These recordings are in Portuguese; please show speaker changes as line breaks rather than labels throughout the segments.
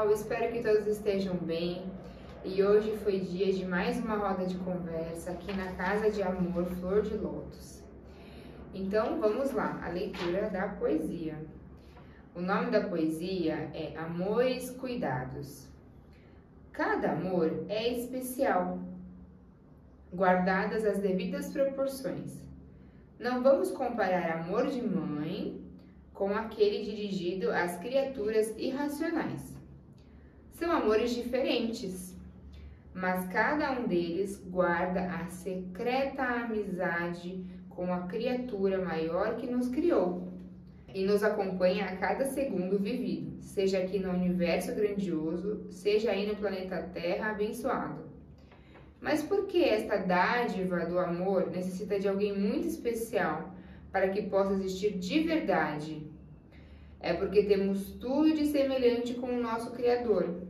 pessoal, espero que todos estejam bem. E hoje foi dia de mais uma roda de conversa aqui na Casa de Amor Flor de Lótus. Então vamos lá, a leitura da poesia. O nome da poesia é Amores Cuidados. Cada amor é especial, guardadas as devidas proporções. Não vamos comparar amor de mãe com aquele dirigido às criaturas irracionais. São amores diferentes, mas cada um deles guarda a secreta amizade com a criatura maior que nos criou e nos acompanha a cada segundo vivido, seja aqui no universo grandioso, seja aí no planeta Terra abençoado. Mas por que esta dádiva do amor necessita de alguém muito especial para que possa existir de verdade? É porque temos tudo de semelhante com o nosso Criador.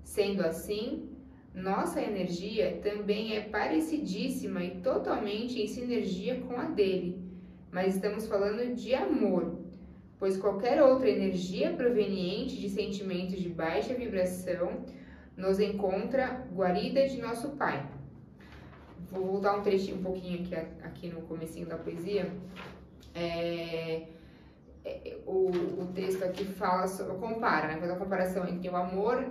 Sendo assim, nossa energia também é parecidíssima e totalmente em sinergia com a dele. Mas estamos falando de amor, pois qualquer outra energia proveniente de sentimentos de baixa vibração nos encontra guarida de nosso Pai. Vou voltar um pouquinho aqui no comecinho da poesia. O texto aqui compara, né? Faz a comparação entre o amor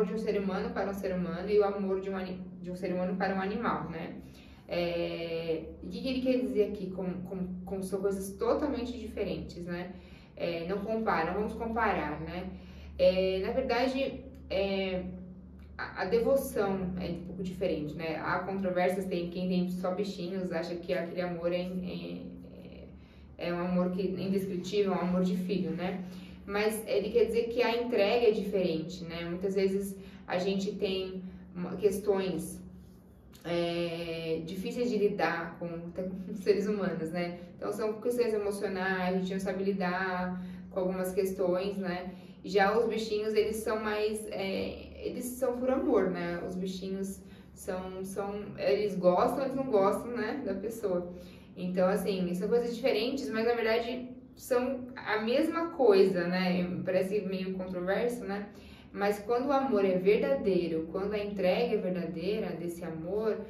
de um ser humano para um ser humano e o amor de um ser humano para um animal, né? O que ele quer dizer aqui? São coisas totalmente diferentes, né? Não vamos comparar, né? Na verdade, a devoção é um pouco diferente, né? Há controvérsias, quem tem só bichinhos acha que aquele amor é um amor indescritível, um amor de filho, né? Mas ele quer dizer que a entrega é diferente, né? Muitas vezes a gente tem questões difíceis de lidar com seres humanos, né? Então são questões emocionais, a gente não sabe lidar com algumas questões, né? Já os bichinhos, eles são mais, eles são por amor, né? Os bichinhos eles gostam, eles não gostam, né, da pessoa. Então, assim, são coisas diferentes, mas na verdade são a mesma coisa, né? Parece meio controverso, né? Mas quando o amor é verdadeiro, quando a entrega é verdadeira desse amor,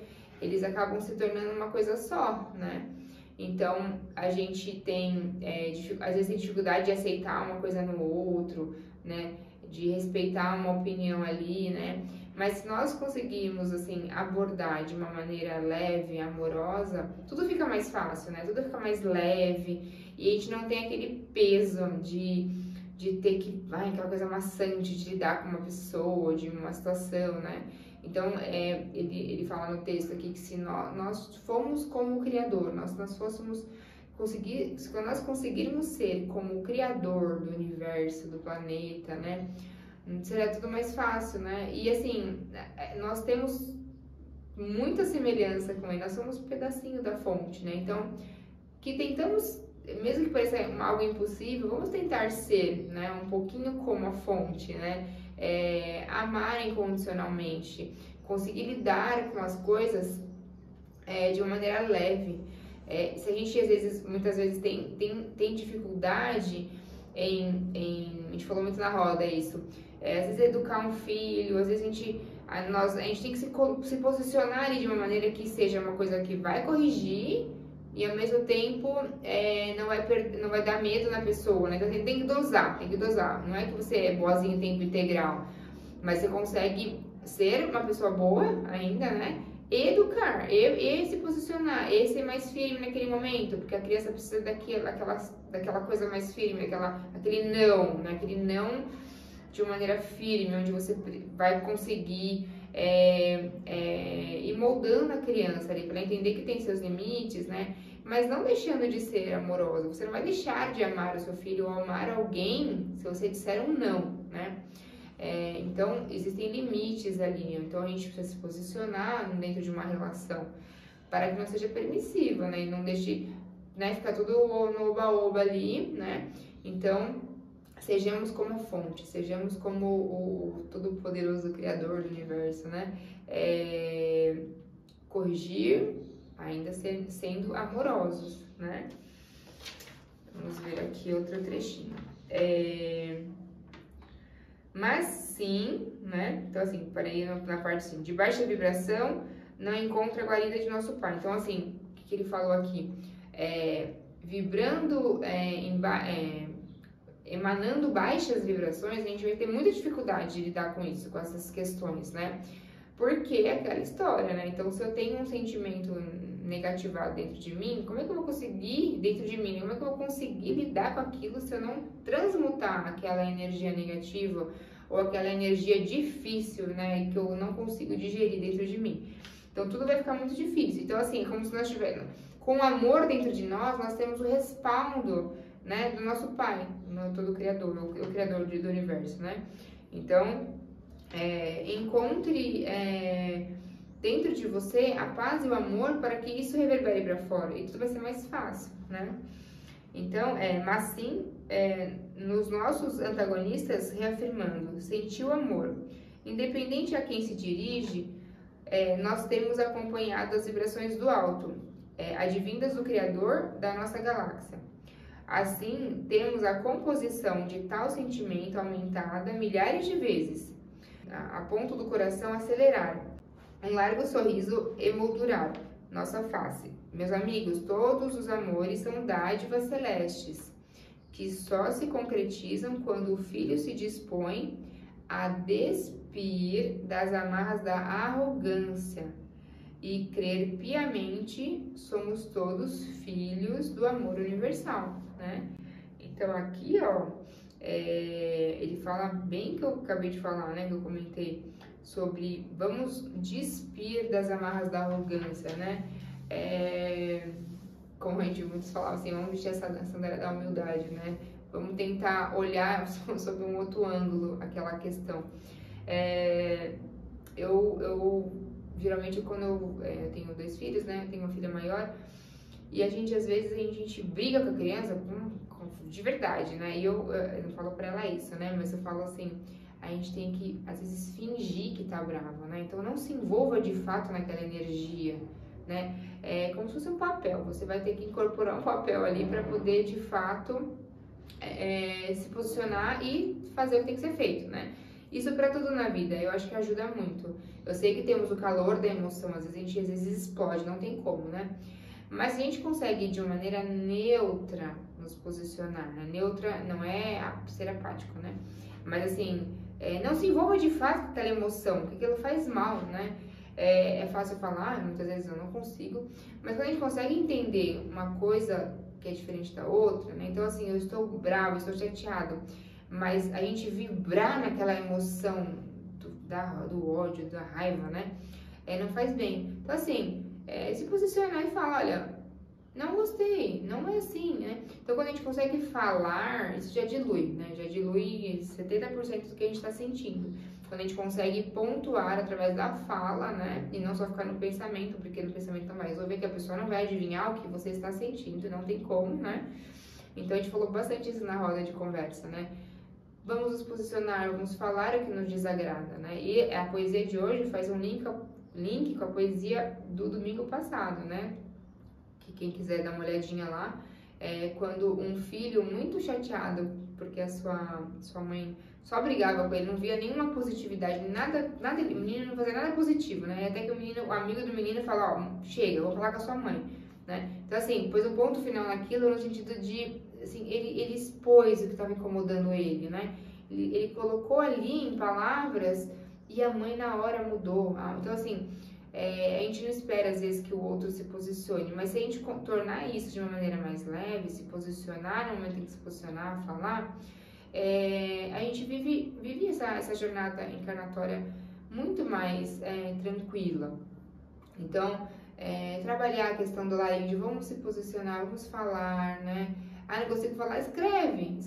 eles acabam se tornando uma coisa só, né? Então, a gente às vezes tem dificuldade de aceitar uma coisa no outro, né? De respeitar uma opinião ali, né? Mas se nós conseguirmos, assim, abordar de uma maneira leve, amorosa, tudo fica mais fácil, né? Tudo fica mais leve e a gente não tem aquele peso de ter aquela coisa maçante de lidar com uma pessoa, de uma situação, né? Então, ele fala no texto aqui que se nós fomos como o Criador, se nós conseguirmos ser como o Criador do universo, do planeta, né? Será tudo mais fácil, né? E assim, nós temos muita semelhança com ele, nós somos um pedacinho da fonte, né? Então, que tentamos, mesmo que pareça algo impossível, vamos tentar ser, né? Um pouquinho como a fonte, né? Amar incondicionalmente, conseguir lidar com as coisas de uma maneira leve. Se a gente, muitas vezes tem dificuldade a gente falou muito na roda isso, às vezes educar um filho, às vezes a gente tem que se posicionar ali de uma maneira que seja uma coisa que vai corrigir e ao mesmo tempo não vai dar medo na pessoa, né? Então tem que dosar, não é que você é boazinha em tempo integral, mas você consegue ser uma pessoa boa ainda, né? Educar, e se posicionar, e ser mais firme naquele momento, porque a criança precisa daquela coisa mais firme, aquele não, né? Aquele não de uma maneira firme, onde você vai conseguir ir moldando a criança ali, para entender que tem seus limites, né? Mas não deixando de ser amorosa. Você não vai deixar de amar o seu filho ou amar alguém se você disser um não, né? Então, existem limites ali, então a gente precisa se posicionar dentro de uma relação para que não seja permissiva, né? E não deixe, né, ficar tudo no oba-oba ali, né? Então, sejamos como a fonte, sejamos como o todo-poderoso Criador do universo, né? Corrigir, ainda sendo amorosos, né? Vamos ver aqui outro trechinho. Mas sim, né? Então, assim, para ir na parte assim, de baixa vibração, não encontra a guarida de nosso Pai. Então, assim, o que ele falou aqui? Vibrando, emanando baixas vibrações, a gente vai ter muita dificuldade de lidar com isso, com essas questões, né? Porque é aquela história, né? Então, se eu tenho um sentimento negativado dentro de mim, como é que eu vou conseguir, dentro de mim, como é que eu vou conseguir lidar com aquilo se eu não transmutar aquela energia negativa ou aquela energia difícil, né? Que eu não consigo digerir dentro de mim. Então, tudo vai ficar muito difícil. Então, assim, como se nós tivéssemos, com amor dentro de nós temos o respaldo, né? Do nosso Pai, todo Criador, o Criador do universo, né? Então, encontre dentro de você a paz e o amor para que isso reverbere para fora e tudo vai ser mais fácil, né? Então, mas sim, nos nossos antagonistas, reafirmando, sentir o amor. Independente a quem se dirige, nós temos acompanhado as vibrações do alto, advindas do Criador da nossa galáxia. Assim, temos a composição de tal sentimento aumentada milhares de vezes, a ponto do coração acelerar, um largo sorriso emoldurar nossa face. Meus amigos, todos os amores são dádivas celestes, que só se concretizam quando o Filho se dispõe a despir das amarras da arrogância e crer piamente, somos todos filhos do amor universal, né? Então aqui, ó, ele fala bem que eu acabei de falar, né, que eu comentei, sobre vamos despir das amarras da arrogância, né? Como a gente muitos falavam assim, vamos vestir essa sandália da humildade, né? Vamos tentar olhar sob um outro ângulo aquela questão. Eu geralmente quando eu tenho 2 filhos, né? Eu tenho uma filha maior e às vezes a gente briga com a criança de verdade, né? E eu não falo pra ela isso, né? Mas eu falo assim, a gente tem que, às vezes, fingir que tá brava, né? Então, não se envolva de fato naquela energia, né? É como se fosse um papel, você vai ter que incorporar um papel ali para poder, de fato, se posicionar e fazer o que tem que ser feito, né? Isso para tudo na vida, eu acho que ajuda muito. Eu sei que temos o calor da emoção, às vezes a gente explode, não tem como, né? Mas a gente consegue de uma maneira neutra nos posicionar, né? Neutra não é ser apático, né? Mas assim, não se envolva de fato com aquela emoção, porque aquilo faz mal, né? É fácil falar, muitas vezes eu não consigo, mas quando a gente consegue entender uma coisa que é diferente da outra, né? Então assim, eu estou bravo, estou chateado, mas a gente vibrar naquela emoção do ódio, da raiva, né? Não faz bem. Então assim, se posicionar e falar, olha, não gostei, não é assim, né? Então, quando a gente consegue falar, isso já dilui, né? Já dilui 70% do que a gente está sentindo. Quando a gente consegue pontuar através da fala, né? E não só ficar no pensamento, porque no pensamento não vai resolver, que a pessoa não vai adivinhar o que você está sentindo, não tem como, né? Então, a gente falou bastante isso na roda de conversa, né? Vamos nos posicionar, vamos falar o que nos desagrada, né? E a poesia de hoje faz um link com a poesia do domingo passado, né? Que quem quiser dar uma olhadinha lá, quando um filho muito chateado porque a sua mãe só brigava com ele, não via nenhuma positividade, nada, o menino não fazia nada positivo, né? Até que o amigo do menino fala, ó, chega, eu vou falar com a sua mãe, né? Então assim, pôs um ponto final naquilo no sentido de, assim, ele expôs o que estava incomodando ele, né? Ele colocou ali em palavras e a mãe na hora mudou. Então assim, a gente não espera às vezes que o outro se posicione, mas se a gente tornar isso de uma maneira mais leve, se posicionar no momento em que se posicionar, falar, a gente vive essa jornada encarnatória muito mais tranquila. Então, trabalhar a questão do laringe, vamos se posicionar, vamos falar, né? Não consigo falar, escreve,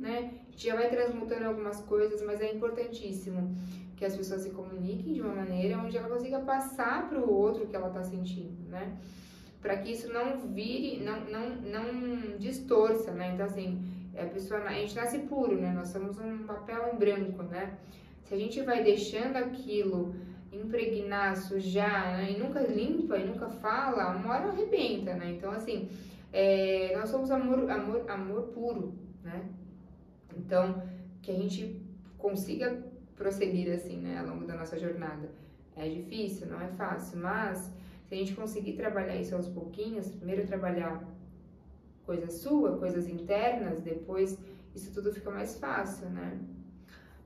né? A gente já vai transmutando algumas coisas, mas é importantíssimo que as pessoas se comuniquem de uma maneira onde ela consiga passar para o outro o que ela está sentindo, né? Para que isso não vire, não distorça, né? Então, assim, a gente nasce puro, né? Nós somos um papel em branco, né? Se a gente vai deixando aquilo impregnar, sujar, né? E nunca limpa e nunca fala, uma hora arrebenta, né? Então, assim, nós somos amor puro, né? Então, que a gente consiga prosseguir assim, né, ao longo da nossa jornada. É difícil, não é fácil, mas se a gente conseguir trabalhar isso aos pouquinhos, primeiro trabalhar coisa sua, coisas internas, depois isso tudo fica mais fácil, né?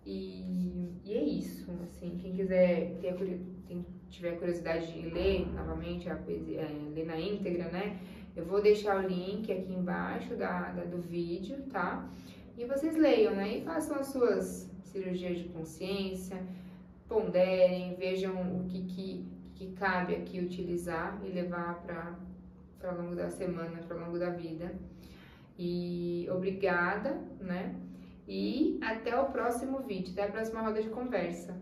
E é isso, assim, quem quiser, quem tiver curiosidade de ler novamente a poesia, ler na íntegra, né? Eu vou deixar o link aqui embaixo do vídeo, tá? E vocês leiam, né? E façam as suas cirurgias de consciência, ponderem, vejam o que cabe aqui utilizar e levar para ao longo da semana, para ao longo da vida. E obrigada, né? E até o próximo vídeo, até a próxima roda de conversa.